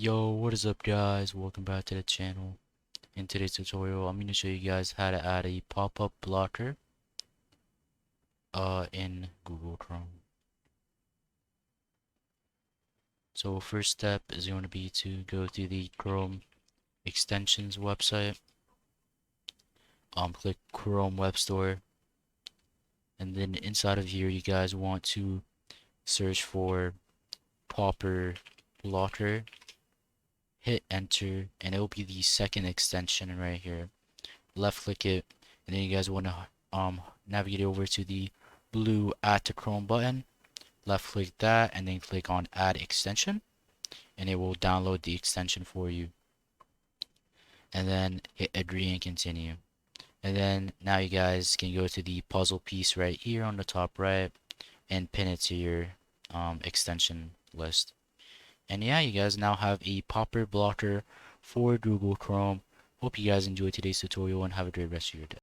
Yo, what is up guys? Welcome back to the channel. In today's tutorial, I'm going to show you guys how to add a pop-up blocker in Google Chrome. So first step is going to be to go to the Chrome extensions website. Click Chrome Web Store, and then inside of here you guys want to search for Popper blocker. Hit enter and it will be the second extension right here. Left click it, and then you guys want to navigate over to the blue add to Chrome button. Left click that and then click on add extension, and it will download the extension for you, and then hit agree and continue. And then now you guys can go to the puzzle piece right here on the top right and pin it to your extension list. And yeah, you guys now have a popper blocker for Google Chrome. Hope you guys enjoyed today's tutorial and have a great rest of your day.